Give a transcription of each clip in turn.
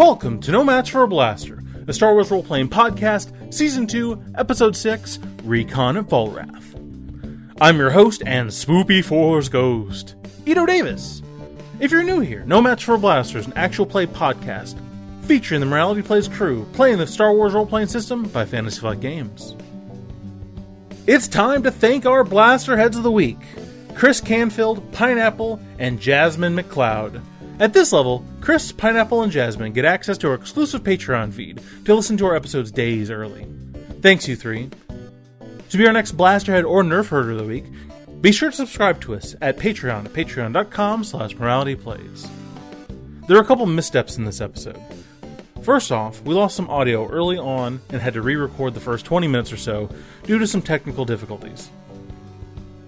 Welcome to No Match for a Blaster, a Star Wars role-playing podcast, Season 2, Episode 6, Recon at Valrath. I'm your host and Swoopy Force Ghost, Ito Davis. If you're new here, No Match for a Blaster is an actual play podcast featuring the Morality Plays crew playing the Star Wars role-playing system by Fantasy Flight Games. It's time to thank our Blaster Heads of the Week, Chris Canfield, Pineapple, and Jasmine McLeod. At this level, Chris, Pineapple, and Jasmine get access to our exclusive Patreon feed to listen to our episodes days early. Thanks, you three. To be our next Blasterhead or Nerf Herder of the Week, be sure to subscribe to us at patreon.com/moralityplays. There are a couple missteps in this episode. First off, we lost some audio early on and had to re-record the first 20 minutes or so due to some technical difficulties.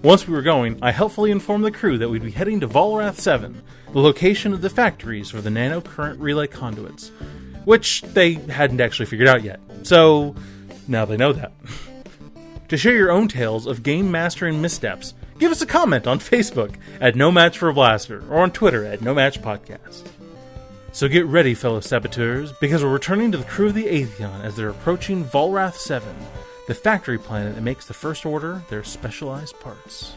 Once we were going, I helpfully informed the crew that we'd be heading to Valrath 7, the location of the factories for the nanocurrent relay conduits, which they hadn't actually figured out yet. So, now they know that. To share your own tales of game mastering missteps, give us a comment on Facebook at No Match for a Blaster or on Twitter at No Match Podcast. So get ready, fellow saboteurs, because we're returning to the crew of the Atheon as they're approaching Valrath 7, the factory planet that makes the First Order their specialized parts.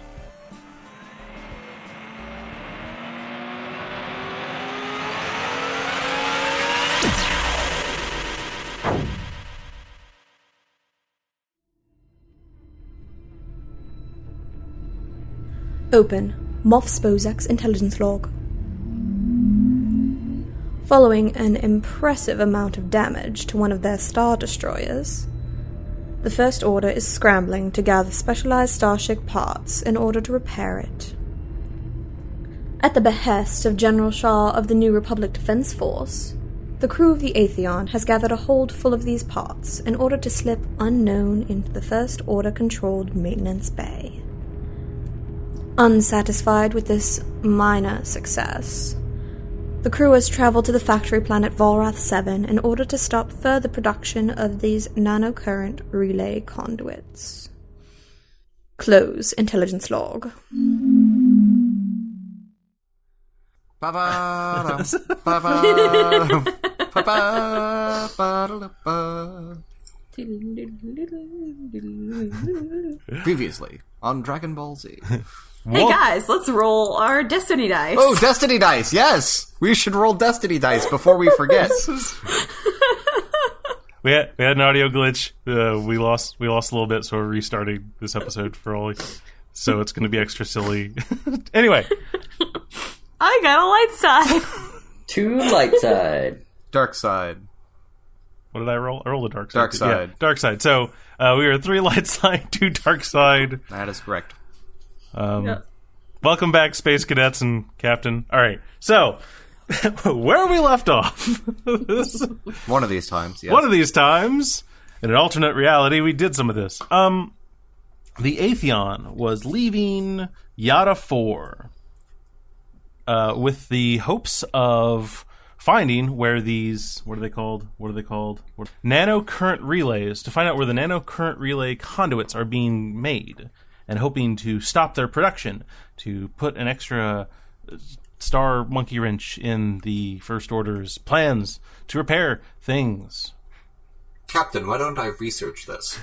Open. Moff Spozak's intelligence log. Following an impressive amount of damage to one of their Star Destroyers, the First Order is scrambling to gather specialized Starship parts in order to repair it. At the behest of General Shah of the New Republic Defense Force, the crew of the Atheon has gathered a hold full of these parts in order to slip unknown into the First Order-controlled maintenance bay. Unsatisfied with this minor success, the crew has traveled to the factory planet Valrath 7 in order to stop further production of these nanocurrent relay conduits. Close intelligence log. Previously on Dragon Ball Z. Hey guys, let's roll our Destiny dice. Oh, Destiny dice, yes! We should roll Destiny dice before we forget. We had an audio glitch. We lost a little bit, so we're restarting this episode for all. So it's going to be extra silly. Anyway, I got a light side. 2 light side. Dark side. What did I roll? I rolled a dark side. Dark side. Yeah, dark side. So we are 3 light side, 2 dark side. That is correct. Yeah. Welcome back, Space Cadets and Captain. All right, so where we left off. One of these times, yes. One of these times, in an alternate reality, we did some of this. The Atheon was leaving Yada 4 with the hopes of finding where these, what are they called? Nanocurrent relays, to find out where the nanocurrent relay conduits are being made, and hoping to stop their production, to put an extra star monkey wrench in the First Order's plans to repair things. Captain, why don't I research this?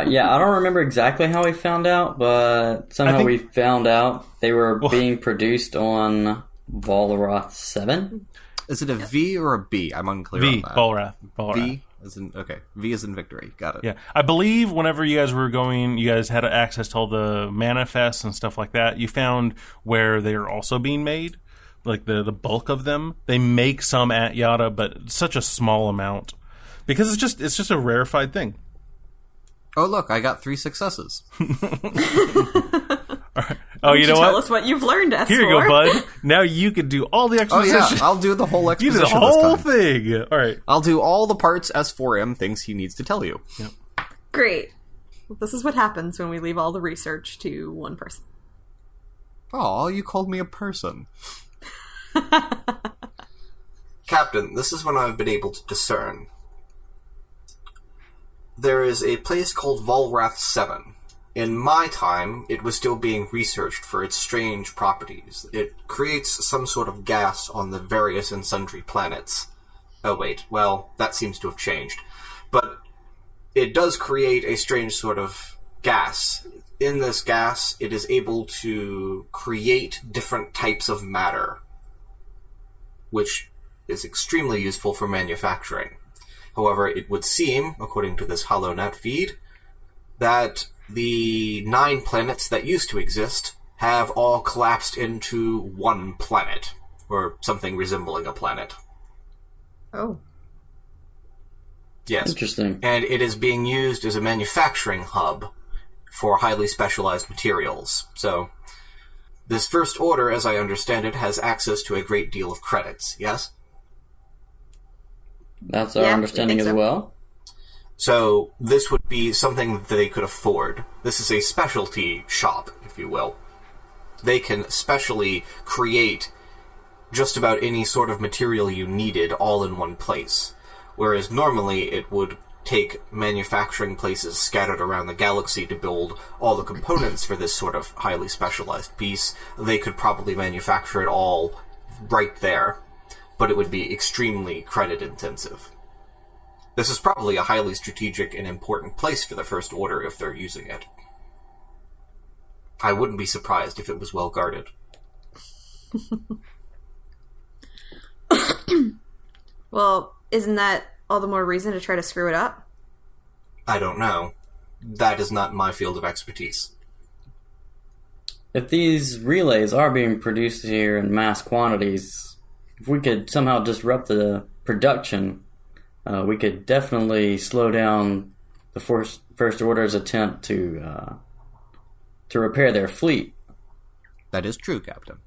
Yeah, I don't remember exactly how we found out, but somehow we found out they were being produced on Valrath 7. Is it a V or a B? I'm unclear on that. Valrath. V? V is in victory. Got it. Yeah, I believe whenever you guys were going, you guys had access to all the manifests and stuff like that. You found where they are also being made, like the bulk of them. They make some at Yada, but such a small amount because it's just a rarefied thing. Oh look, I got 3 successes. Right. Oh, you know what? Tell us what you've learned, S4. Here you go, bud. Now you can do all the exposition. Oh yeah, I'll do the whole exposition. You do the whole thing. All right. I'll do all the parts S4M thinks he needs to tell you. Yep. Great. Well, this is what happens when we leave all the research to one person. Oh, you called me a person. Captain, this is what I've been able to discern. There is a place called Valrath 7. in my time, it was still being researched for its strange properties. It creates some sort of gas on the various and sundry planets. Oh wait, well, that seems to have changed. But it does create a strange sort of gas. In this gas, it is able to create different types of matter, which is extremely useful for manufacturing. However, it would seem, according to this HoloNet feed, that the 9 planets that used to exist have all collapsed into one planet, or something resembling a planet. Oh. Yes. Interesting. And it is being used as a manufacturing hub for highly specialized materials. So, this First Order, as I understand it, has access to a great deal of credits, yes? That's our understanding as well. So, this would be something that they could afford. This is a specialty shop, if you will. They can specially create just about any sort of material you needed all in one place. Whereas normally it would take manufacturing places scattered around the galaxy to build all the components for this sort of highly specialized piece. They could probably manufacture it all right there, but it would be extremely credit intensive. This is probably a highly strategic and important place for the First Order if they're using it. I wouldn't be surprised if it was well guarded. Well, isn't that all the more reason to try to screw it up? I don't know. That is not my field of expertise. If these relays are being produced here in mass quantities, if we could somehow disrupt the production, we could definitely slow down the First Order's attempt to repair their fleet. That is true, Captain.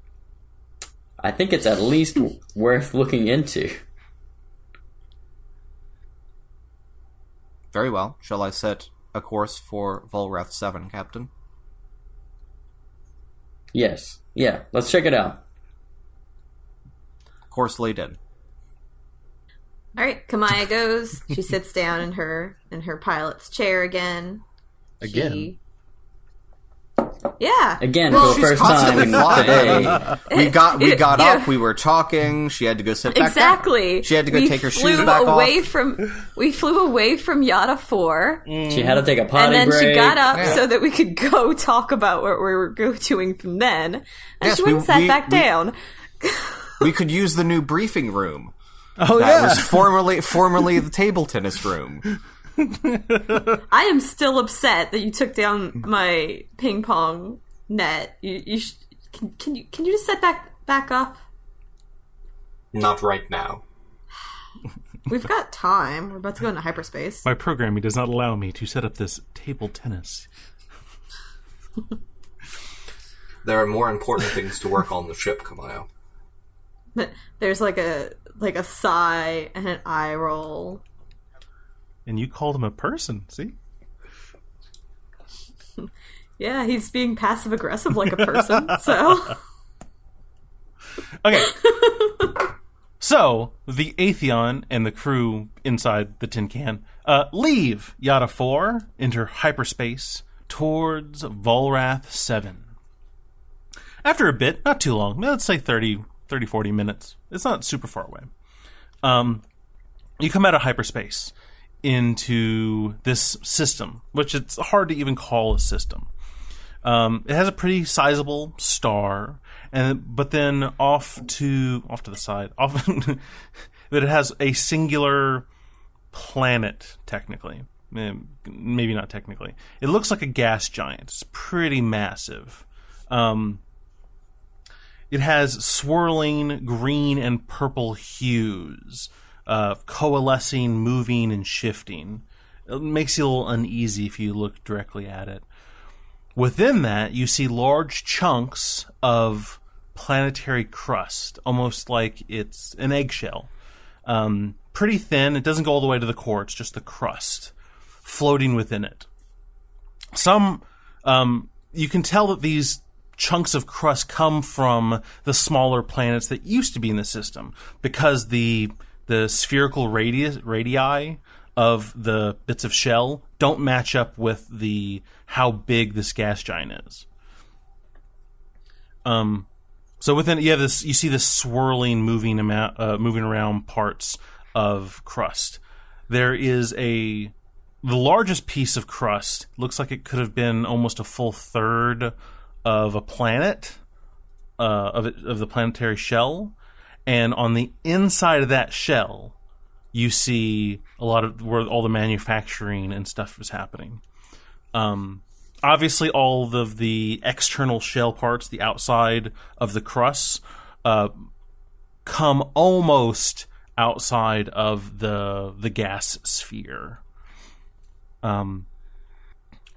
I think it's at least worth looking into. Very well. Shall I set a course for Valrath 7, Captain? Yes. Yeah, let's check it out. Course laid in. All right, Kamaya goes. She sits down in her pilot's chair again. Again? Yeah. Again, Well, for the she's first time constantly today. We got up, we were talking, she had to go sit back Exactly. down. She had to go take her shoes flew back away off. We flew away from Yada 4. She had to take a potty And then break. she got up Yeah. so that we could go talk about what we were doing from then. And Yes, she went and sat back we- down. We could use the new briefing room. Oh, That yeah. was formerly the table tennis room. I am still upset that you took down my ping pong net. Can you just set back up? Not right now. We've got time. We're about to go into hyperspace. My programming does not allow me to set up this table tennis. There are more important things to work on the ship, Kamayo. There's like a sigh and an eye roll. And you called him a person, see? Yeah, he's being passive aggressive like a person. So Okay. So, the Atheon and the crew inside the tin can leave Yada 4, enter hyperspace, towards Valrath 7. After a bit, not too long, let's say 30, 40 minutes. It's not super far away. You come out of hyperspace into this system, which it's hard to even call a system. It has a pretty sizable star, but then off to the side, that it has a singular planet. Technically, maybe not technically. It looks like a gas giant. It's pretty massive. It has swirling green and purple hues, coalescing, moving, and shifting. It makes you a little uneasy if you look directly at it. Within that, you see large chunks of planetary crust, almost like it's an eggshell. Pretty thin. It doesn't go all the way to the core. It's just the crust floating within it. You can tell that these chunks of crust come from the smaller planets that used to be in the system, because the spherical radii of the bits of shell don't match up with how big this gas giant is. So within you see this swirling, moving around parts of crust. There is the largest piece of crust. Looks like it could have been almost a full third of a planet, of the planetary shell, and on the inside of that shell, you see a lot of where all the manufacturing and stuff is happening. Obviously, all of the external shell parts, the outside of the crust, come almost outside of the gas sphere.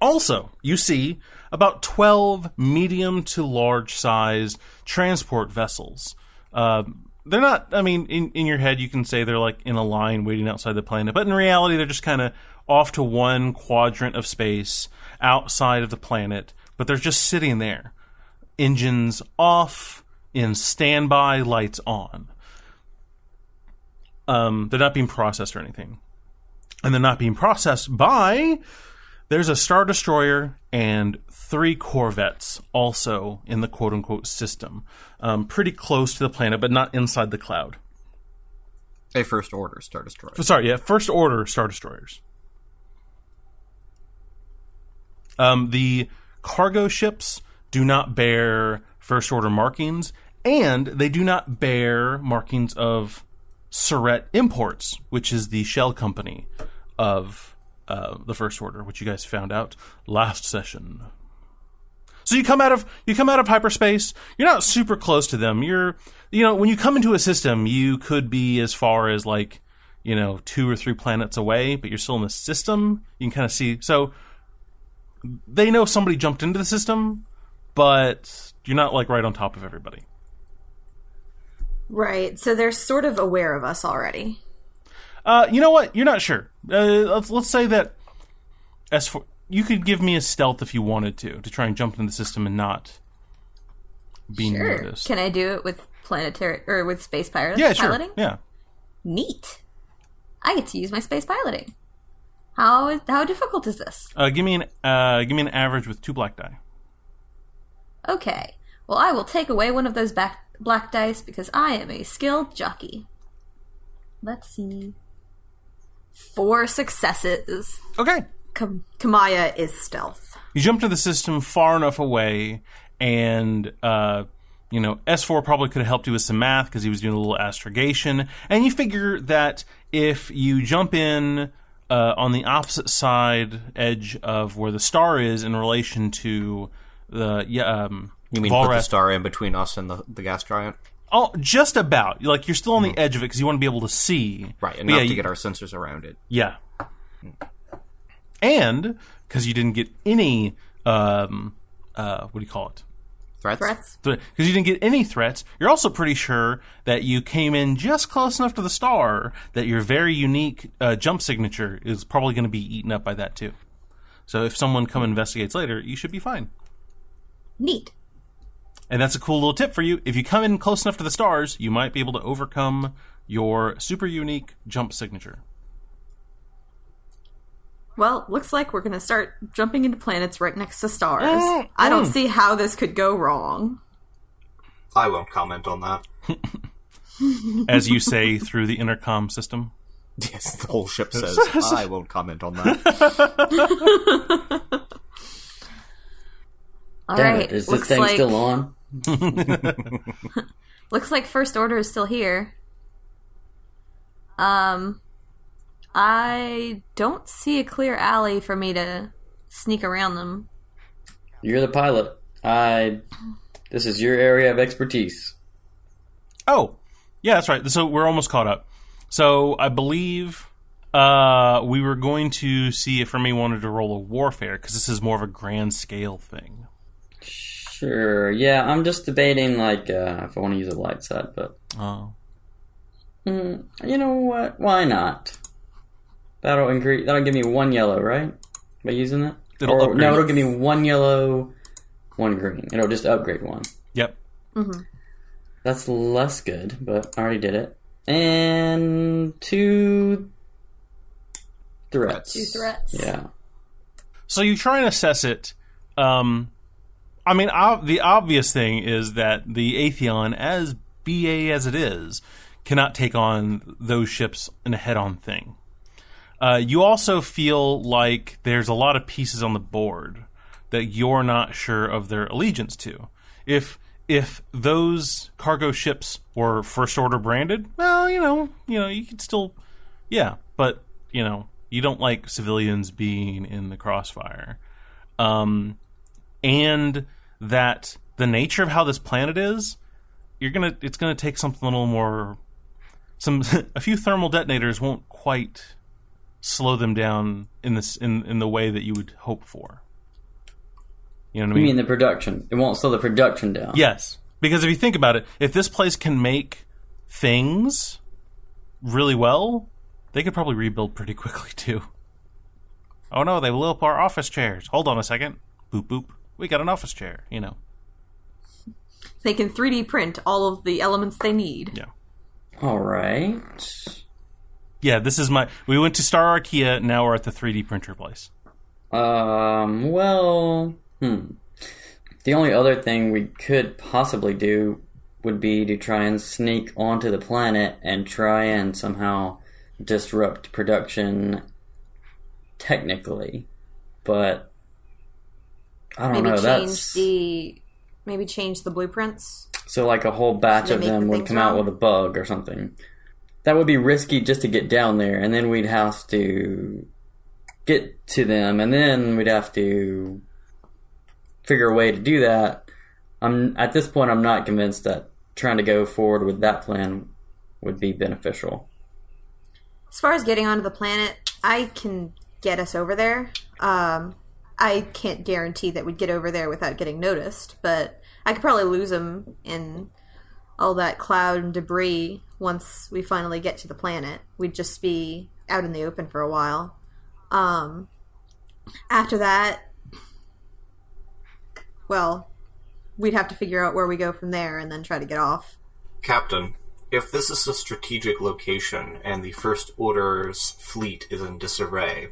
Also, you see about 12 medium to large size transport vessels. They're not, I mean, in your head you can say they're like in a line waiting outside the planet, but in reality they're just kind of off to one quadrant of space outside of the planet, but they're just sitting there. Engines off, in standby, lights on. They're not being processed or anything. And they're not being processed by... There's a Star Destroyer and 3 Corvettes also in the quote-unquote system. Pretty close to the planet, but not inside the cloud. A First Order Star Destroyer. Sorry, yeah, First Order Star Destroyers. The cargo ships do not bear First Order markings, and they do not bear markings of Surret Imports, which is the shell company of the First Order, which you guys found out last session. So you come out of hyperspace. You're not super close to them. When you come into a system, you could be as far as 2 or 3 planets away, but you're still in the system. You can kind of see. So they know somebody jumped into the system, but you're not right on top of everybody. Right. So they're sort of aware of us already. You know what? You're not sure. Let's say that S4. You could give me a stealth if you wanted to try and jump into the system and not be noticed. Can I do it with planetary or with space piloting? Yeah, sure. Yeah. Neat. I get to use my space piloting. How difficult is this? Give me an average with 2 black die. Okay. Well, I will take away one of those black dice because I am a skilled jockey. Let's see. 4 successes. Okay. Kamaya is stealth. You jump to the system far enough away, and S4 probably could have helped you with some math because he was doing a little astrogation, and you figure that if you jump in on the opposite side edge of where the star is in relation to the you mean Valrath, put the star in between us and the gas giant? Oh, just about. You're still on the edge of it because you want to be able to see. Right, enough to get our sensors around it. Yeah. And, because you didn't get any, what do you call it? Threats? Because you didn't get any threats, you're also pretty sure that you came in just close enough to the star that your very unique jump signature is probably going to be eaten up by that too. So if someone investigates later, you should be fine. Neat. And that's a cool little tip for you. If you come in close enough to the stars, you might be able to overcome your super unique jump signature. Well, looks like we're going to start jumping into planets right next to stars. I don't see how this could go wrong. I won't comment on that. As you say through the intercom system. Yes, the whole ship says, I won't comment on that. All Damn right. it, is this thing still on? Looks like First Order is still here. I don't see a clear alley for me to sneak around them. You're the pilot. This is your area of expertise. Oh, yeah, that's right. So we're almost caught up. So I believe we were going to see if Remy wanted to roll a warfare, because this is more of a grand scale thing. Sure, yeah, I'm just debating, if I want to use a light side, but... Oh. You know what? Why not? That'll give me 1 yellow, right? By using it? It'll give me 1 yellow, 1 green. It'll just upgrade 1. Yep. Mm-hmm. That's less good, but I already did it. And 2 threats. 2 threats. Yeah. So you try and assess it. The obvious thing is that the Atheon, as BA as it is, cannot take on those ships in a head-on thing. You also feel like there's a lot of pieces on the board that you're not sure of their allegiance to. If those cargo ships were First Order branded, well, you could still, yeah, but you don't like civilians being in the crossfire, and that the nature of how this planet is, it's gonna take something a little more. A few thermal detonators won't quite slow them down in the way that you would hope for. You know what I mean? You mean the production? It won't slow the production down. Yes, because if you think about it, if this place can make things really well, they could probably rebuild pretty quickly too. Oh no, they blew up our office chairs. Hold on a second. Boop boop. We got an office chair. They can 3D print all of the elements they need. Yeah. All right. Yeah, this is we went to Star Archaea, now we're at the 3D printer place. The only other thing we could possibly do would be to try and sneak onto the planet and try and somehow disrupt production technically. But I don't know, maybe change the blueprints. So like a whole batch of them would come out with a bug or something. That would be risky just to get down there, and then we'd have to get to them, and then we'd have to figure a way to do that. At this point, I'm not convinced that trying to go forward with that plan would be beneficial. As far as getting onto the planet, I can get us over there. I can't guarantee that we'd get over there without getting noticed, but I could probably lose them in all that cloud and debris once we finally get to the planet. We'd just be out in the open for a while. After that, well, we'd have to figure out where we go from there and then try to get off. Captain, if this is a strategic location and the First Order's fleet is in disarray,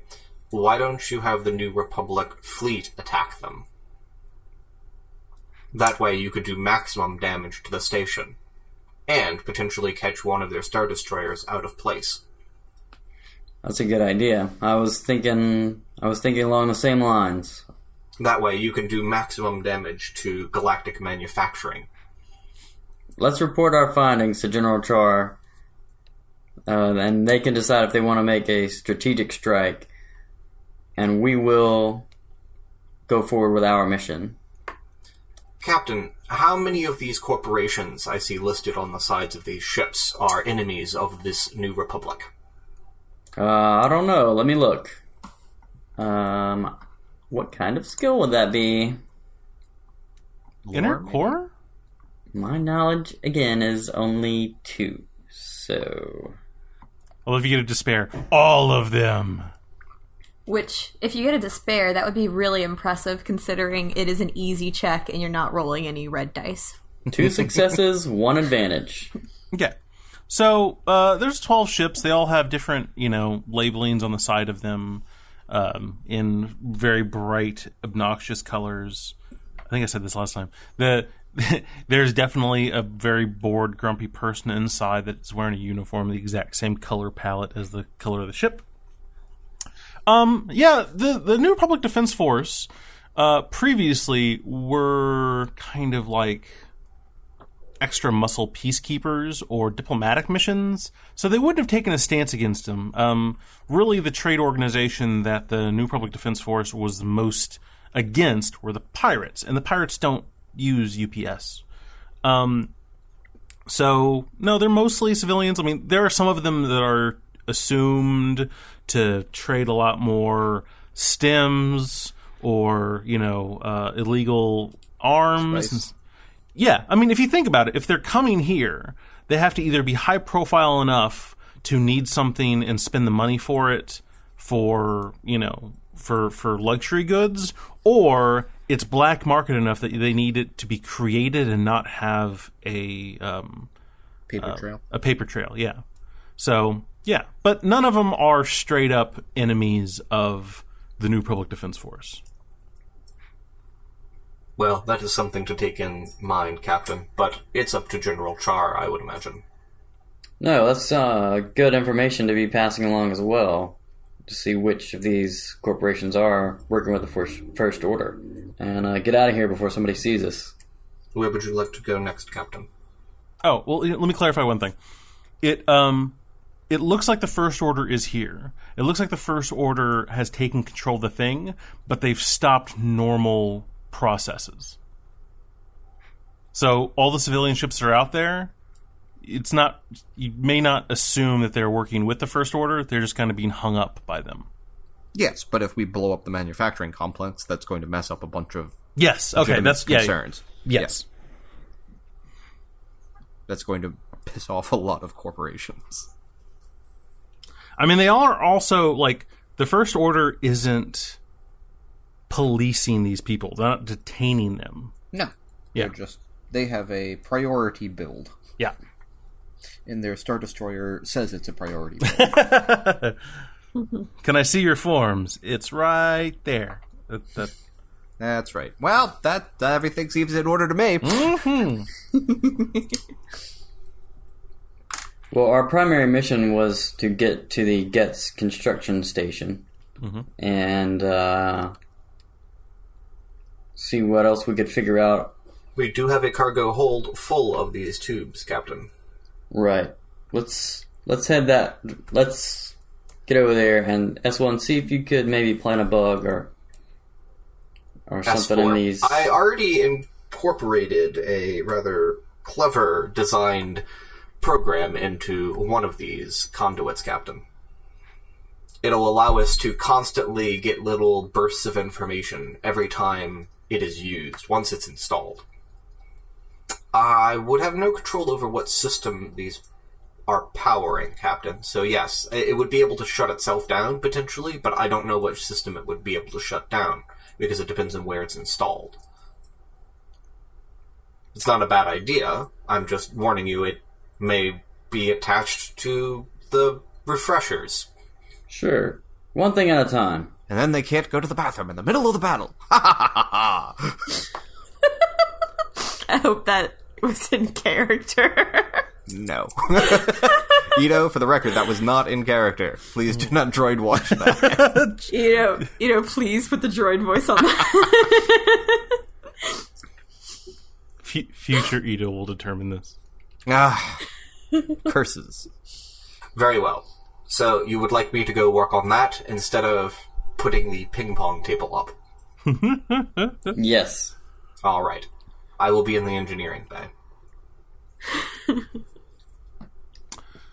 why don't you have the New Republic fleet attack them? That way you could do maximum damage to the station, and potentially catch one of their Star Destroyers out of place. That's a good idea. I was thinking along the same lines. That way you can do maximum damage to galactic manufacturing. Let's report our findings to General Char, and they can decide if they want to make a strategic strike, and we will go forward with our mission. Captain, how many of these corporations I see listed on the sides of these ships are enemies of this New Republic? I don't know. Let me look. What kind of skill would that be? Inner core? My knowledge, again, is only 2. So... Well, if you get a despair, all of them. Which, if you get a despair, that would be really impressive considering it is an easy check and you're not rolling any red dice. 2 successes, 1 advantage. Okay. So, there's 12 ships. They all have different, labelings on the side of them in very bright, obnoxious colors. I think I said this last time. There's definitely a very bored, grumpy person inside that's wearing a uniform, the exact same color palette as the color of the ship. The New Republic Defense Force previously were kind of like extra muscle peacekeepers or diplomatic missions, so they wouldn't have taken a stance against them. Really, the trade organization that the New Republic Defense Force was the most against were the pirates, and the pirates don't use UPS. So, no, they're mostly civilians. I mean, there are some of them that are assumed to trade a lot more stems or, illegal arms. Yeah, I mean, if you think about it, if they're coming here, they have to either be high profile enough to need something and spend the money for it for luxury goods, or it's black market enough that they need it to be created and not have a paper trail. A paper trail, yeah. So Yeah, but none of them are straight up enemies of the New Public Defense Force. Well, that is something to take in mind, Captain, but it's up to General Char, I would imagine. No, that's good information to be passing along as well, to see which of these corporations are working with the First Order. And get out of here before somebody sees us. Where would you like to go next, Captain? Oh, well, let me clarify one thing. It looks like the First Order is here. It looks like the First Order has taken control of the thing, but they've stopped normal processes. So all the civilian ships that are out there, it's not. You may not assume that they're working with the First Order. They're just kind of being hung up by them. Yes, but if we blow up the manufacturing complex, that's going to mess up a bunch of yes. Okay, that's concerns. Yeah, yes, that's going to piss off a lot of corporations. I mean, they are also like the First Order isn't policing these people. They're not detaining them. No, yeah, they have a priority build. Yeah. And their Star Destroyer says it's a priority build. Can I see your forms? It's right there. That's right. Well, that everything seems in order to me. Mm-hmm. Well, our primary mission was to get to the Getz construction station and see what else we could figure out. We do have a cargo hold full of these tubes, Captain. Right. Let's head that. Let's get over there and S1 see if you could maybe plant a bug or something in these. I already incorporated a rather clever designed program into one of these conduits, Captain. It'll allow us to constantly get little bursts of information every time it is used, once it's installed. I would have no control over what system these are powering, Captain. So yes, it would be able to shut itself down, potentially, but I don't know which system it would be able to shut down, because it depends on where it's installed. It's not a bad idea. I'm just warning you, it may be attached to the refreshers. Sure. One thing at a time. And then they can't go to the bathroom in the middle of the battle. Ha ha ha ha! I hope that was in character. No. For the record, that was not in character. Please do not droid watch that. Please put the droid voice on that. Future Ito will determine this. Curses. Very well. So you would like me to go work on that instead of putting the ping pong table up? Yes. All right. I will be in the engineering bay.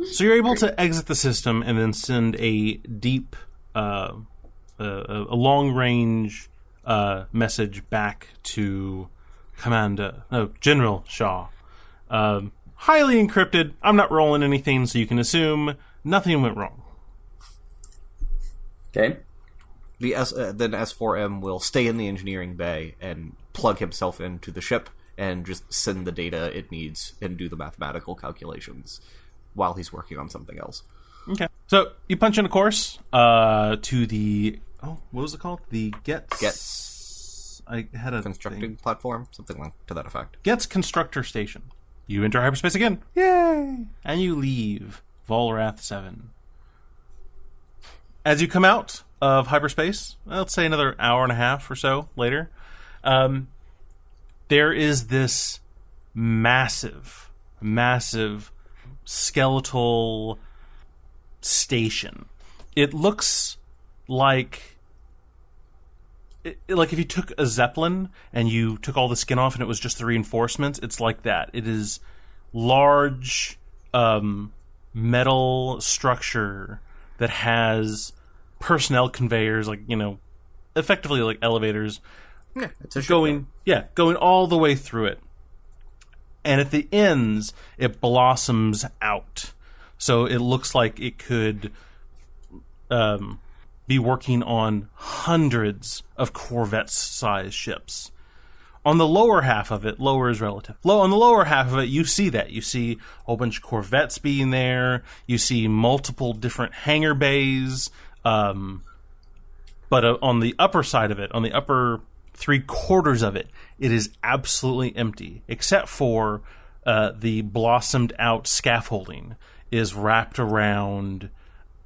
So you're able to exit the system and then send a deep, a long-range message back to General Shaw. Highly encrypted. I'm not rolling anything, so you can assume nothing went wrong. Okay. Then S4M will stay in the engineering bay and plug himself into the ship and just send the data it needs and do the mathematical calculations while he's working on something else. Okay. So you punch in a course to the... Oh, what was it called? The Getz... I had a constructing platform, something like to that effect. Getz Constructor Station. You enter hyperspace again. Yay! And you leave Valrath 7. As you come out of hyperspace, let's say another hour and a half or so later, there is this massive skeletal station. It looks like if you took a Zeppelin and you took all the skin off and it was just the reinforcements, it's like that. It is large metal structure that has personnel conveyors, effectively like elevators. Yeah, it's a going all the way through it. And at the ends, it blossoms out. So it looks like it could be working on hundreds of Corvette-sized ships. On the lower half of it, lower is relative. On the lower half of it, you see that. You see a whole bunch of corvettes being there. You see multiple different hangar bays. But on the upper side of it, on the upper 3/4 of it, it is absolutely empty, except for the blossomed out scaffolding is wrapped around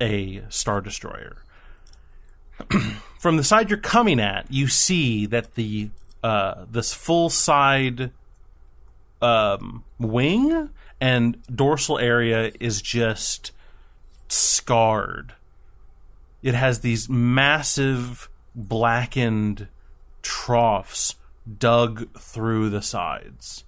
a Star Destroyer. From the side you're coming at, you see that this full side wing and dorsal area is just scarred. It has these massive blackened troughs dug through the sides.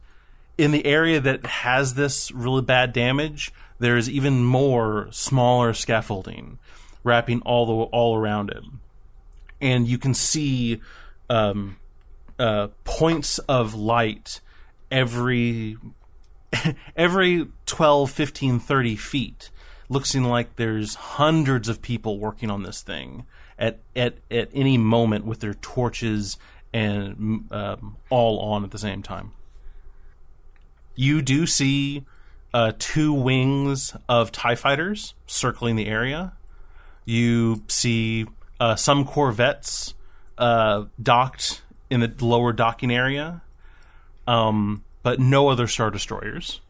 In the area that has this really bad damage, there is even more smaller scaffolding wrapping all around it. And you can see points of light every 12, 15, 30 feet. Looking like there's hundreds of people working on this thing at any moment with their torches and all on at the same time. You do see 2 wings of TIE fighters circling the area. You see some corvettes docked in the lower docking area, but no other Star Destroyers.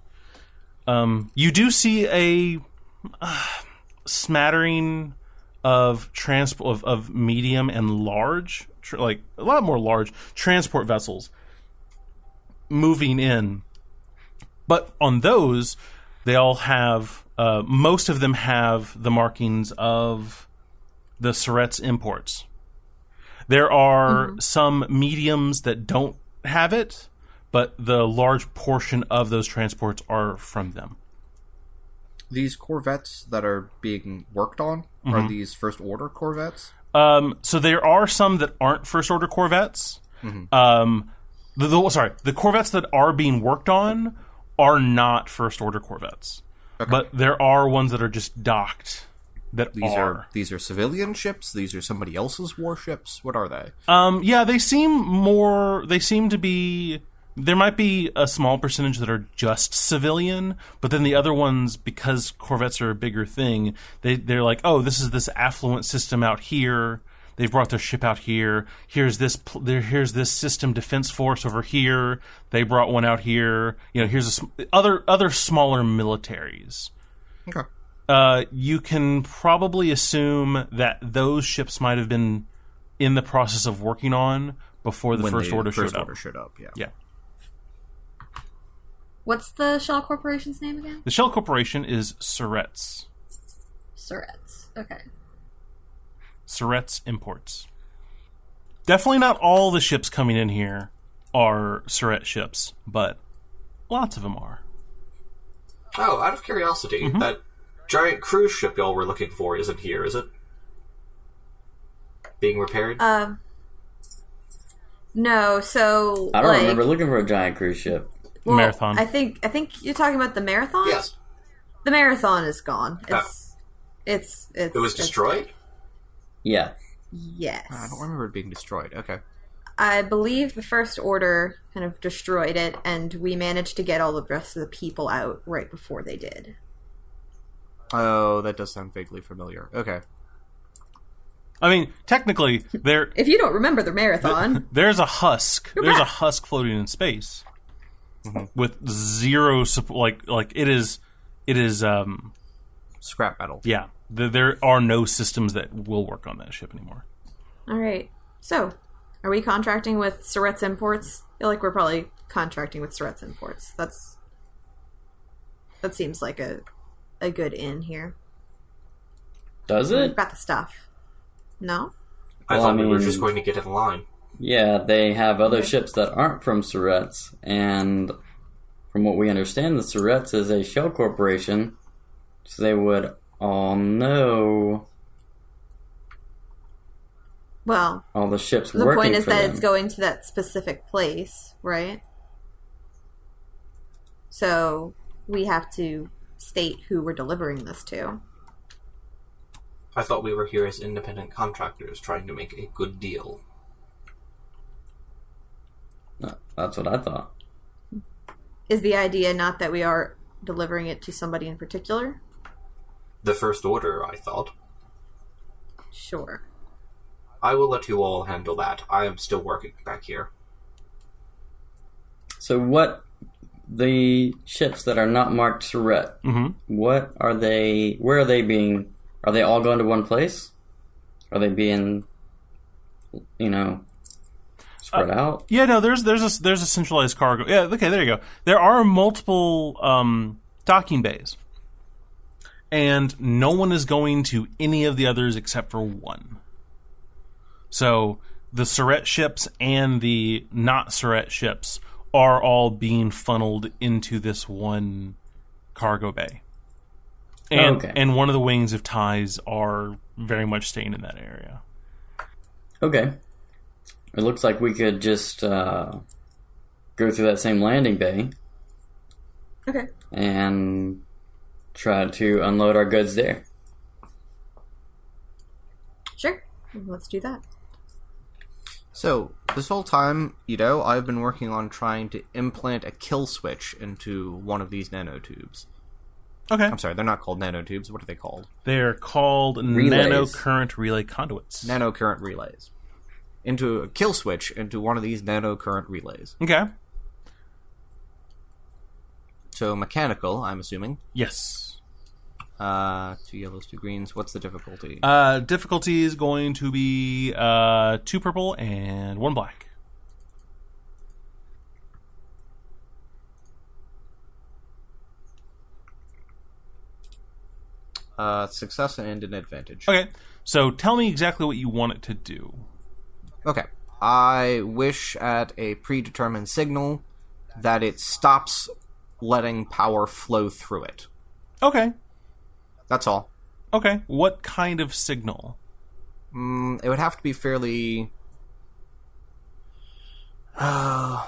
You do see a smattering of transport of medium and large, like a lot more large transport vessels moving in. But on those, they all have most of them have the markings of the Surrett's imports. There are some mediums that don't have it, but the large portion of those transports are from them. These corvettes that are being worked on, are these First Order corvettes? So there are some that aren't First Order corvettes. The corvettes that are being worked on are not First Order corvettes. Okay. But there are ones that are just docked that These are civilian ships? These are somebody else's warships? What are they? Yeah, they seem to be... There might be a small percentage that are just civilian, but then the other ones, because corvettes are a bigger thing, they're like, oh, this is this affluent system out here. They've brought their ship out here. Here's this system defense force over here. They brought one out here. Here's other smaller militaries. Okay. You can probably assume that those ships might have been in the process of working on before the First Order showed up. Yeah. What's the Shell Corporation's name again? The Shell Corporation is Surrett's. Surrett's. Okay. Surrett's Imports. Definitely not all the ships coming in here are Surrett ships, but lots of them are. Oh, out of curiosity, that giant cruise ship y'all were looking for isn't here, is it? Being repaired? No, so... I don't remember looking for a giant cruise ship. Well, Marathon. I think you're talking about the Marathon? Yes. The Marathon is gone. It was destroyed? Yeah. Yes. I don't remember it being destroyed. Okay. I believe the First Order kind of destroyed it, and we managed to get all the rest of the people out right before they did. Oh, that does sound vaguely familiar. Okay. I mean, technically, if you don't remember the Marathon... There's a husk. There's a husk floating in space. With zero support, like it is scrap metal. Yeah, there are no systems that will work on that ship anymore. All right, so are we contracting with Surrett's Imports? I feel like we're probably contracting with Surrett's Imports. That seems like a good in here. Does it? We've got the stuff. No. I thought we were just going to get in line. Yeah, they have other ships that aren't from Surrett's, and from what we understand, the Surrett's is a shell corporation, so they would all know. Well, all the ships the working point is for that them. it's going to that specific place, right? So we have to state who we're delivering this to. I thought we were here as independent contractors trying to make a good deal. That's what I thought. Is the idea not that we are delivering it to somebody in particular? The First Order, I thought. Sure. I will let you all handle that. I am still working back here. So what... The ships that are not marked Surret, what are they... Where are they being... Are they all going to one place? Are they being, spread out? Yeah, no, there's a centralized cargo. Yeah, okay, there you go. There are multiple docking bays. And no one is going to any of the others except for one. So the Surret ships and the not Surret ships are all being funneled into this one cargo bay. And one of the wings of ties are very much staying in that area. Okay. It looks like we could just go through that same landing bay. Okay. And try to unload our goods there. Sure. Let's do that. So, this whole time, I've been working on trying to implant a kill switch into one of these nanotubes. Okay. I'm sorry, they're not called nanotubes. What are they called? They're called Relays. nanocurrent relay conduits. Nanocurrent relays. Into a kill switch into one of these nanocurrent relays. Okay. So, mechanical, I'm assuming. Yes. 2 yellows, 2 greens. What's the difficulty? Difficulty is going to be 2 purple and 1 black. Success and an advantage. Okay, so tell me exactly what you want it to do. Okay. I wish at a predetermined signal that it stops letting power flow through it. Okay. That's all. Okay. What kind of signal? It would have to be fairly... I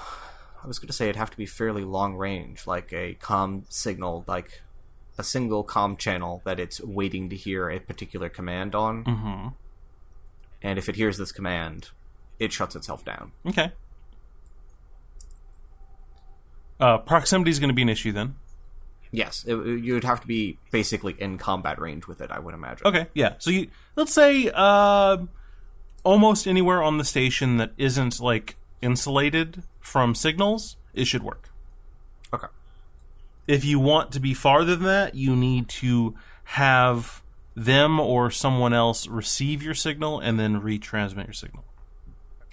was going to say it'd have to be fairly long range, like a comm signal, like a single comm channel that it's waiting to hear a particular command on. Mm-hmm. And if it hears this command, it shuts itself down. Okay. Proximity is going to be an issue then. Yes, you'd have to be basically in combat range with it, I would imagine. Okay, yeah. So let's say almost anywhere on the station that isn't like insulated from signals, it should work. Okay. If you want to be farther than that, you need to have them or someone else receive your signal and then retransmit your signal.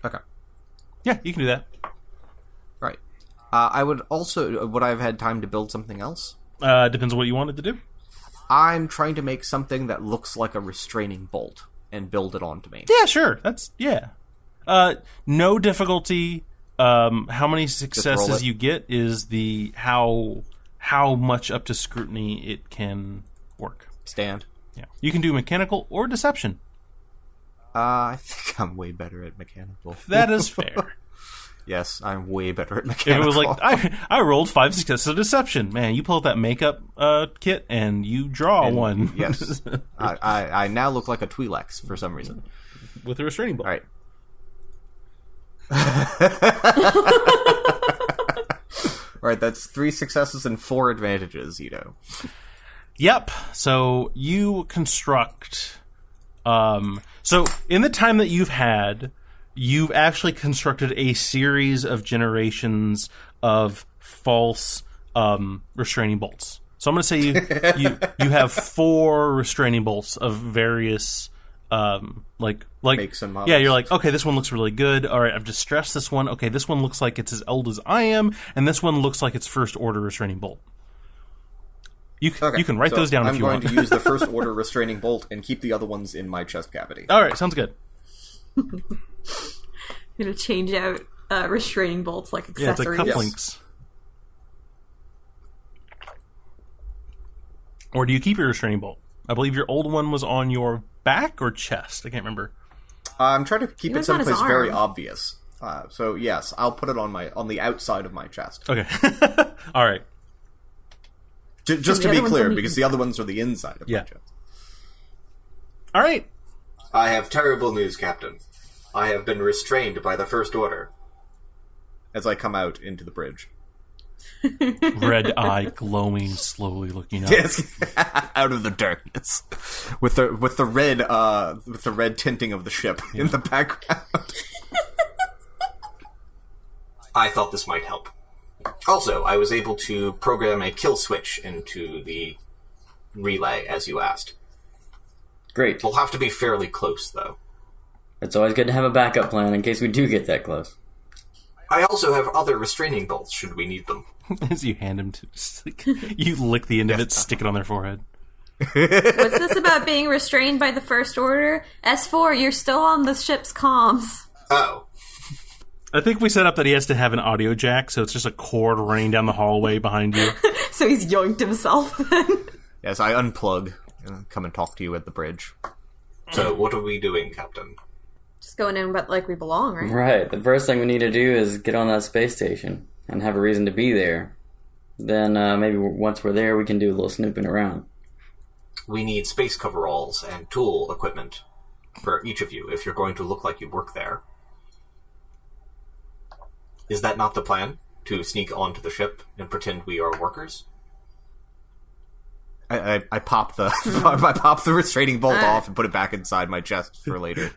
Okay. Yeah, you can do that. Right. I would also... Would I have had time to build something else? Depends on what you wanted to do. I'm trying to make something that looks like a restraining bolt and build it onto me. Yeah, sure. Yeah. No difficulty. How many successes you get is the how much up to scrutiny it can work. Stand. Yeah. You can do mechanical or deception. I think I'm way better at mechanical. That is fair. Yes, I'm way better at If mechanical. it was like, I rolled 5 successes of deception. Man, you pull out that makeup kit and you draw one. Yes. I now look like a Twi'lek for some reason. With a restraining bolt. All right. All right, that's 3 successes and 4 advantages, Yep. So you construct... so in the time that you've had... You've actually constructed a series of generations of false restraining bolts. So I'm going to say you have 4 restraining bolts of various like makes and models. Yeah, you're like, okay, this one looks really good. All right, I've just stressed this one. Okay, this one looks like it's as old as I am, and this one looks like it's first order restraining bolt. You can write those down if you want. I'm going to use the first order restraining bolt and keep the other ones in my chest cavity. All right, sounds good. I'm gonna change out restraining bolts like accessories. Yeah, it's like cufflinks. Or do you keep your restraining bolt? I believe your old one was on your back or chest. I can't remember. I'm trying to keep it on his someplace very arm. obvious. So yes, I'll put it on the outside of my chest. Okay. All right. Just the to be other one's clear, on the because the other ones are the inside of my chest. All right. I have terrible news, Captain. I have been restrained by the First Order. as I come out into the bridge. Red eye glowing, slowly looking up. Yes, out of the darkness, with the red tinting of the ship in the background. I thought this might help. Also, I was able to program a kill switch into the relay, as you asked. Great. We'll have to be fairly close, though. It's always good to have a backup plan in case we do get that close. I also have other restraining bolts, should we need them. As you hand him to... you lick the end of it, stick it on their forehead. What's this about being restrained by the First Order? S4, you're still on the ship's comms. Oh. I think we set up that he has to have an audio jack, so it's just a cord running down the hallway behind you. So he's yoinked himself then. Yes, I unplug and come and talk to you at the bridge. So, what are we doing, Captain? Just going in but like we belong, right? Right. The first thing we need to do is get on that space station and have a reason to be there. Then maybe once we're there, we can do a little snooping around. We need space coveralls and tool equipment for each of you if you're going to look like you work there. Is that not the plan? To sneak onto the ship and pretend we are workers? I pop the I pop the restraining bolt off and put it back inside my chest for later.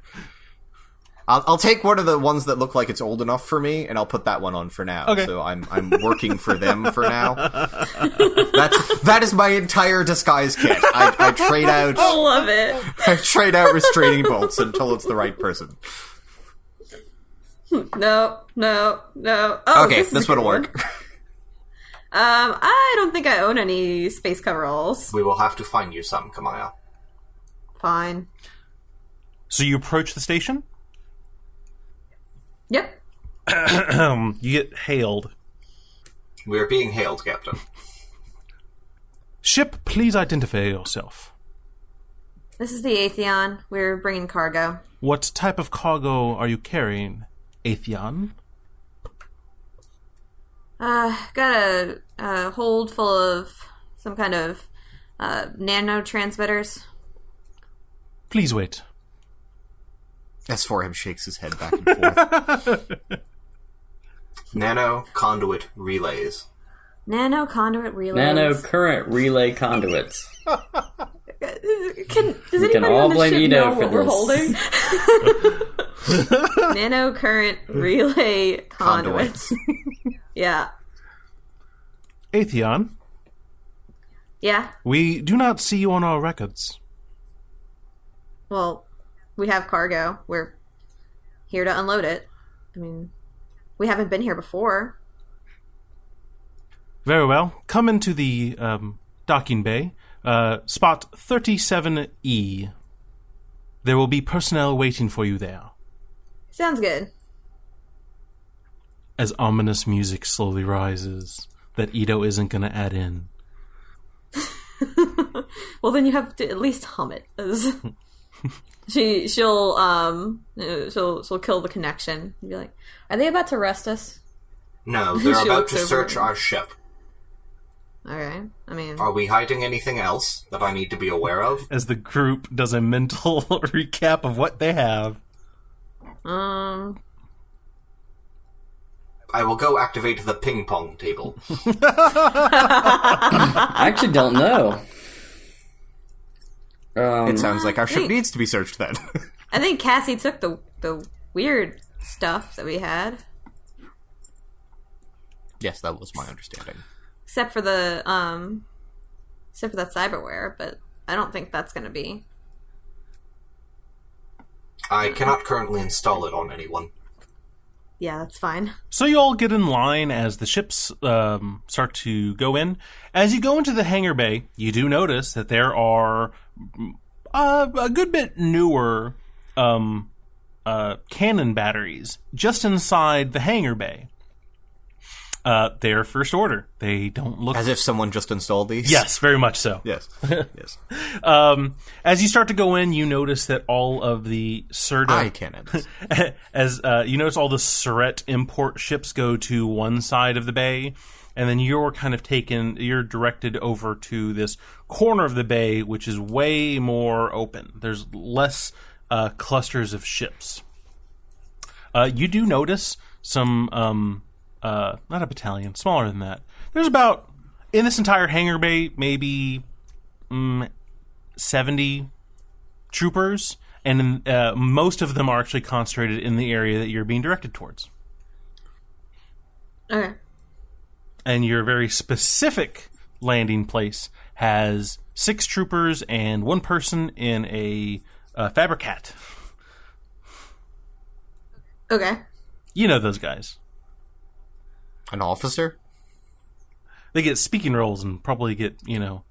I'll take one of the ones that look like it's old enough for me, and I'll put that one on for now. Okay. So I'm working for them for now. That is my entire disguise kit. I trade out. I love it. I trade out restraining bolts until it's the right person. No. Oh, Okay, this one'll work. I don't think I own any space coveralls. We will have to find you some, Kamaya. Fine. So you approach the station? Yep. You get hailed. We are being hailed, Captain. Ship, please identify yourself. This is the Atheon. We're bringing cargo. What type of cargo are you carrying, Atheon? Got a hold full of some kind of nanotransmitters. Please wait. S4M shakes his head back and forth. Nano conduit relays. Nano conduit relays. Nano current relay conduits. Does We anybody can all on the blame ship Ito know for what we're this. holding? Nano current relay conduits. Yeah. Atheon, Yeah. we do not see you on our records. Well, we have cargo. We're here to unload it. I mean, we haven't been here before. Very well. Come into the docking bay. Spot 37E. There will be personnel waiting for you there. Sounds good. As ominous music slowly rises that Ito isn't going to add in. Well, then you have to at least hum it. She'll kill the connection and be like, "Are they about to arrest us?" No, they're She about looks to over search at me. our ship. Okay. I mean, Are we hiding anything else that I need to be aware of? As the group does a mental recap of what they have. I will go activate the ping pong table. I actually don't know. It sounds like our ship Wait. needs to be searched then. I think Cassie took the weird stuff that we had, Yes, that was my understanding. except for that cyberware. But I don't think that's going to be. I cannot currently install it on anyone. Yeah, that's fine. So you all get in line as the ships start to go in. As you go into the hangar bay, you do notice that there are a good bit newer cannon batteries just inside the hangar bay. They're first order. They don't look... As if someone just installed these? Yes, very much so. Yes. Yes. As you start to go in, you notice that all of the Eye cannons. as you notice all the Surret import ships go to one side of the bay, and then you're directed over to this corner of the bay, which is way more open. There's less clusters of ships. You do notice some not a battalion, smaller than that. There's about, in this entire hangar bay, maybe 70 troopers, and most of them are actually concentrated in the area that you're being directed towards. Okay. And your very specific landing place has 6 troopers and 1 person in a fabricat. Okay. You know those guys. An officer? They get speaking roles and probably get,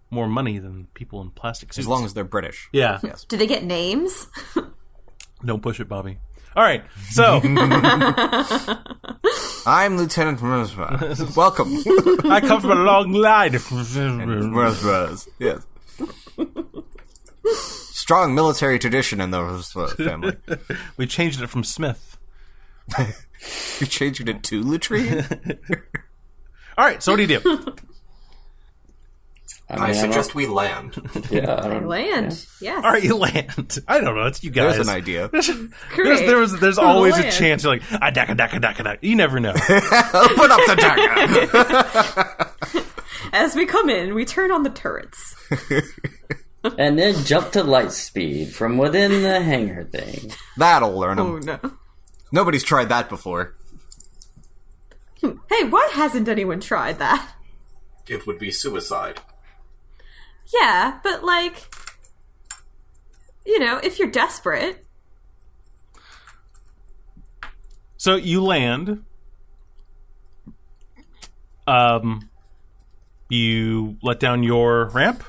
more money than people in plastic suits. As long as they're British. Yeah. Yes. Do they get names? Don't push it, Bobby. All right, so... I'm Lieutenant Mersbaz. Welcome. I come from a long line. Mersbaz. Yes. Strong military tradition in the Mersbaz family. We changed it from Smith. You changed it to Latrine? All right, so what do you do? I suggest we land. Yeah, I don't Land. Yes. All right, you land. I don't know. It's you guys. There's an idea. Great. There's always a Land. chance. You're like, daka. You never know. Put up the dagger. As we come in, we turn on the turrets. And then jump to light speed from within the hangar thing. That'll learn them. Oh no. Nobody's tried that before. Hey, why hasn't anyone tried that? It would be suicide. Yeah, but if you're desperate. So you land. You let down your ramp.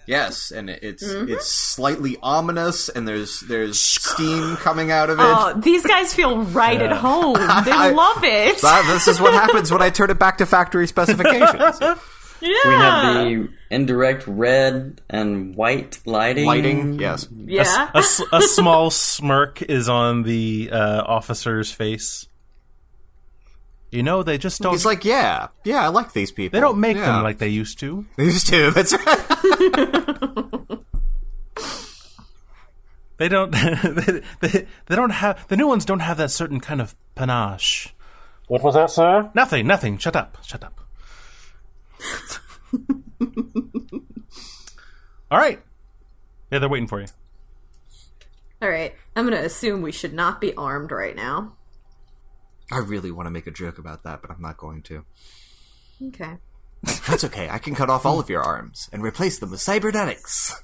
Yes, and it's slightly ominous, and there's steam coming out of it. Oh, these guys feel right at home. They love it. This is what happens when I turn it back to factory specifications. Yeah. We have the indirect red and white lighting. Lighting, yes. Yeah. A small smirk is on the officer's face. They just don't... He's like, yeah, I like these people. They don't make them like they used to. They used to, that's right. They don't... they don't have... The new ones don't have that certain kind of panache. What was that, sir? Nothing. Shut up. All right. Yeah, they're waiting for you. All right. I'm going to assume we should not be armed right now. I really want to make a joke about that, but I'm not going to. Okay. That's okay. I can cut off all of your arms and replace them with cybernetics.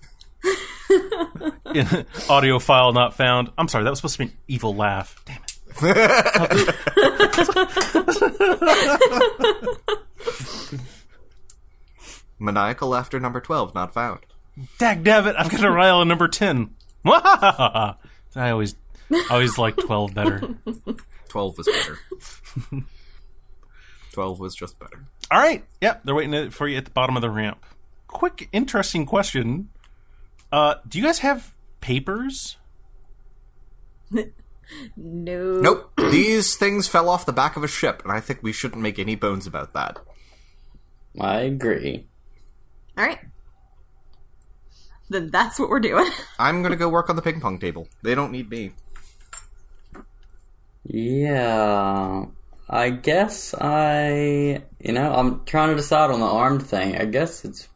Audio file not found. I'm sorry, that was supposed to be an evil laugh. Damn it. Maniacal laughter number 12 not found. Dagnabbit, I've got a rile on number 10. I always liked 12 better. 12 was better. 12 was just better. All right. Yep, they're waiting for you at the bottom of the ramp. Quick, interesting question. Do you guys have papers? No. Nope. These things fell off the back of a ship, and I think we shouldn't make any bones about that. I agree. All right. Then that's what we're doing. I'm gonna go work on the ping pong table. They don't need me. Yeah, I guess I'm trying to decide on the armed thing. I guess it's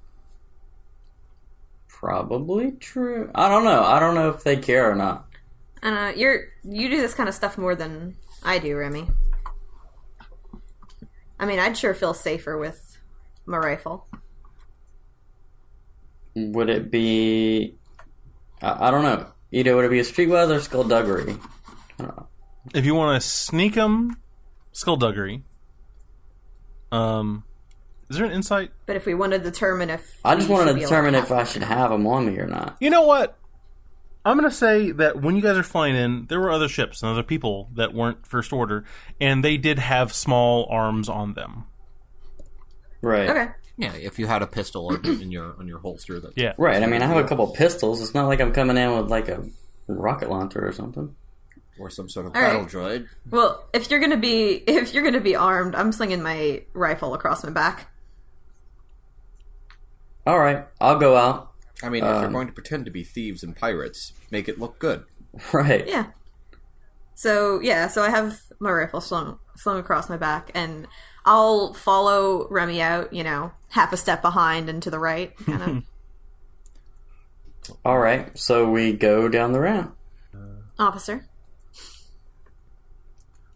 probably true. I don't know if they care or not. You do this kind of stuff more than I do, Remy. I mean, I'd sure feel safer with my rifle. Would it be... I don't know. Either would it be a streetwise or skullduggery? I don't know. If you want to sneak them, skullduggery. Is there an insight? But if we want to determine if... I just want to determine if if I should have them on me or not. You know what? I'm going to say that when you guys are flying in, there were other ships and other people that weren't First Order, and they did have small arms on them. Right. Okay. Yeah, if you had a pistol in your holster. That Yeah. Right, I mean, I have a couple pistols. It's not like I'm coming in with, like, a rocket launcher or something. Or some sort of All battle right. droid. Well, if you're gonna be armed, I'm slinging my rifle across my back. Alright, I'll go out. I mean, if you're going to pretend to be thieves and pirates, make it look good. Right. Yeah. So I have my rifle slung across my back, and I'll follow Remy out, half a step behind and to the right, kind of. All right, so we go down the ramp. Officer.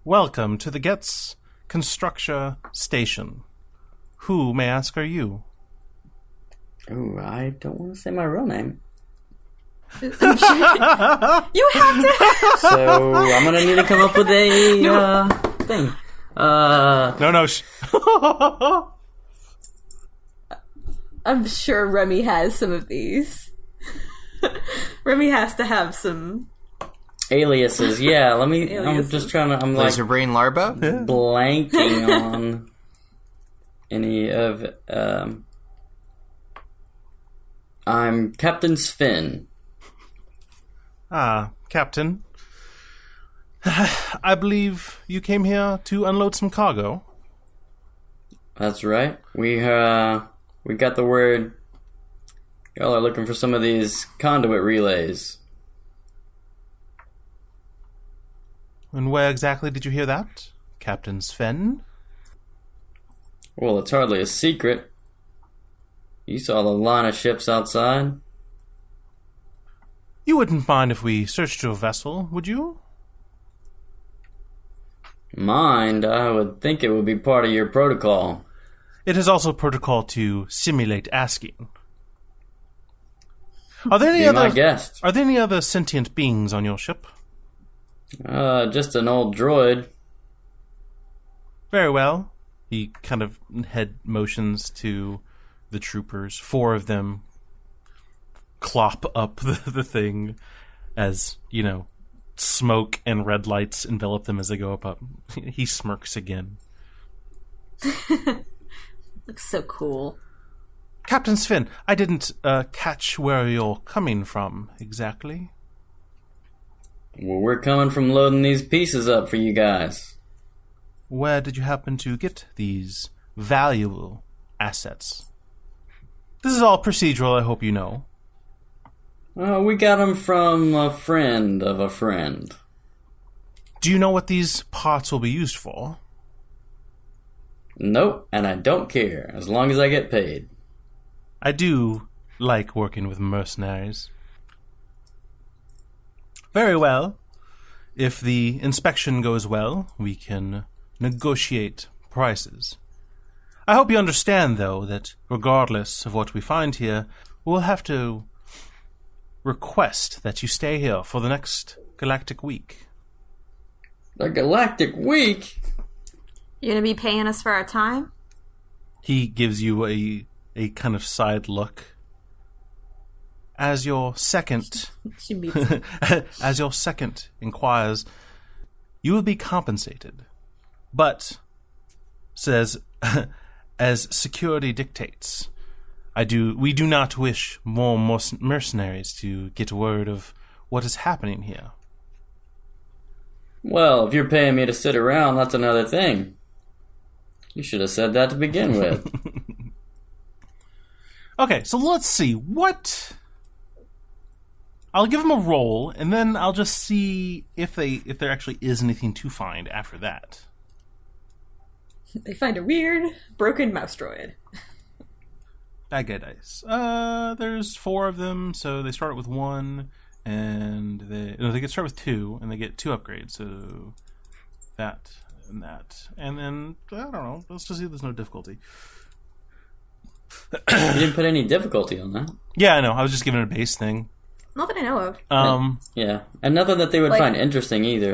Welcome to the Getz Construction Station. Who, may I ask, are you? Ooh, I don't want to say my real name. You have to. So I'm gonna need to come up with a thing. No. I'm sure Remy has some of these. Remy has to have some aliases. Yeah, let me. Aliases. I'm just trying to. I'm like Laser brain larva. blanking on any of. I'm Captain Sven. Ah, Captain. I believe you came here to unload some cargo. That's right. We got the word. Y'all are looking for some of these conduit relays. And where exactly did you hear that, Captain Sven? Well, it's hardly a secret. You saw the line of ships outside. You wouldn't mind if we searched your vessel, would you? Mind? I would think it would be part of your protocol. It is also protocol to simulate asking. Are there any my guest. Are there any other sentient beings on your ship? Just an old droid. Very well. He kind of head motions to the troopers. 4 of them clop up the thing as, smoke and red lights envelop them as they go up. He smirks again. Looks so cool. Captain Sven, I didn't catch where you're coming from exactly. Well, we're coming from loading these pieces up for you guys. Where did you happen to get these valuable assets? This is all procedural, I hope you know. We got them from a friend of a friend. Do you know what these parts will be used for? Nope, and I don't care, as long as I get paid. I do like working with mercenaries. Very well. If the inspection goes well, we can negotiate prices. I hope you understand, though, that regardless of what we find here, we'll have to request that you stay here for the next galactic week. The galactic week? You gonna be paying us for our time? He gives you a kind of side look. As your second She beats as your second inquires, you will be compensated. But says as security dictates, we do not wish more mercenaries to get word of what is happening here. Well, if you're paying me to sit around, that's another thing. You should have said that to begin with. Okay, so let's see. I'll give them a roll, and then I'll just see if there actually is anything to find after that. They find a weird, broken mouse droid. Bad guy dice. There's 4 of them, so they start with 1, and they can start with 2, and they get 2 upgrades. So that and that, and then I don't know. Let's just see if there's no difficulty. You didn't put any difficulty on that. Yeah, I know. I was just giving it a base thing. Not that I know of. Yeah, and nothing that they would find interesting either.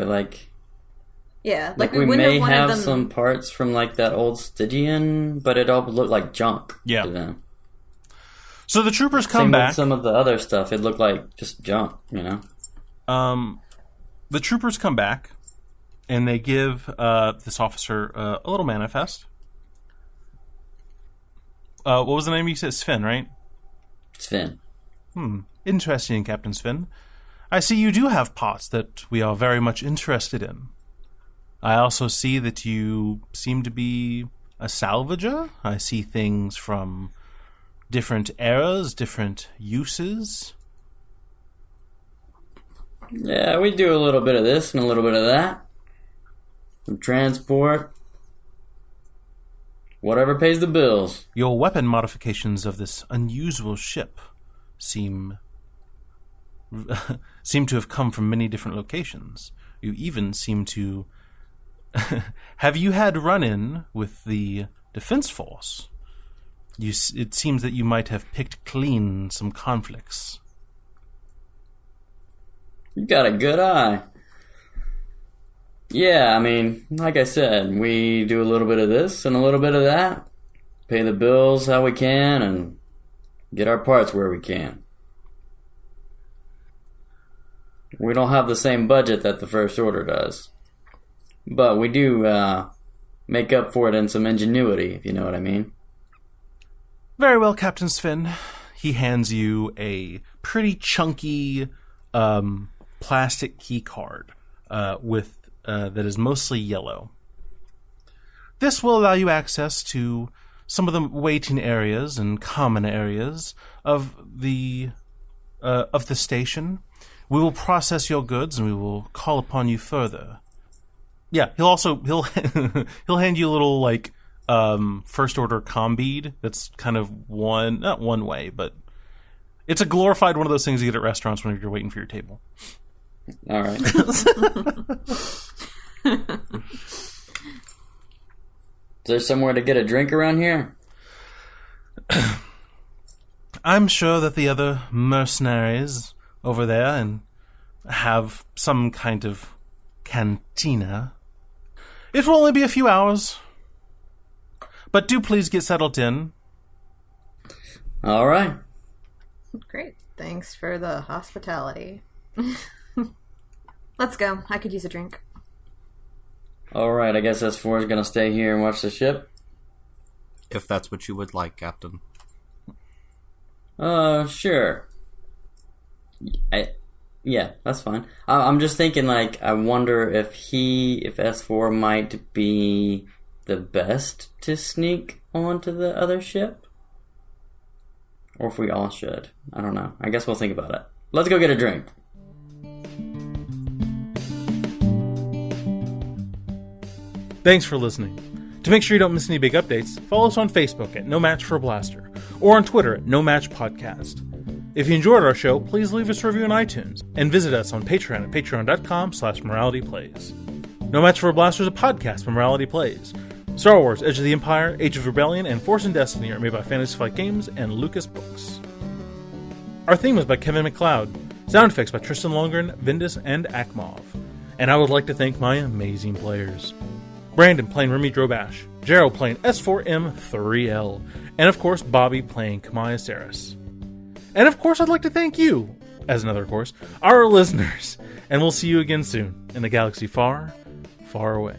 Yeah, we wouldn't may have wanted have them... some parts from that old Stygian, but it all looked like junk. Yeah. To them. So the troopers come Same back. with some of the other stuff, it looked like just junk. The troopers come back, and they give this officer a little manifest. What was the name you said? Sven, right? Sven. Interesting, Captain Sven. I see you do have parts that we are very much interested in. I also see that you seem to be a salvager. I see things from different eras, different uses. Yeah, we do a little bit of this and a little bit of that. some transport, whatever pays the bills. Your weapon modifications of this unusual ship seem to have come from many different locations. You even seem to... Have you had run-in with the Defense Force? It seems that you might have picked clean some conflicts. You got a good eye. Yeah, I mean, like I said, we do a little bit of this and a little bit of that. Pay the bills how we can and get our parts where we can. We don't have the same budget that the First Order does. But we do make up for it in some ingenuity, if you know what I mean. Very well, Captain Sven. He hands you a pretty chunky plastic key card with that is mostly yellow. This will allow you access to some of the waiting areas and common areas of the station. We will process your goods and we will call upon you further. Yeah, he'll he'll hand you a little like First Order comm bead that's kind of not one way, but it's a glorified one of those things you get at restaurants when you're waiting for your table. All right. Is there somewhere to get a drink around here? I'm sure that the other mercenaries over there and have some kind of cantina. It will only be a few hours, but do please get settled in. All right. Great. Thanks for the hospitality. Let's go. I could use a drink. All right, I guess S4 is going to stay here and watch the ship. If that's what you would like, Captain. Sure. Yeah, that's fine. I'm just thinking, like, I wonder if S4 might be the best to sneak onto the other ship? Or if we all should. I don't know. I guess we'll think about it. Let's go get a drink. Thanks for listening. To make sure you don't miss any big updates, follow us on Facebook at No Match for a Blaster, or on Twitter at No Match Podcast. If you enjoyed our show, please leave us a review on iTunes, and visit us on Patreon at patreon.com/moralityplays. No Match for a Blaster is a podcast from Morality Plays. Star Wars, Edge of the Empire, Age of Rebellion, and Force and Destiny are made by Fantasy Flight Games and Lucas Books. Our theme was by Kevin MacLeod. Sound effects by Tristan Longren, Vindus, and Akmov. And I would like to thank my amazing players. Brandon playing Remy Drobash, Gerald playing S4M3L, and of course Bobby playing Kamaya Saris. And of course I'd like to thank you, as another course, our listeners, and we'll see you again soon in a galaxy far, far away.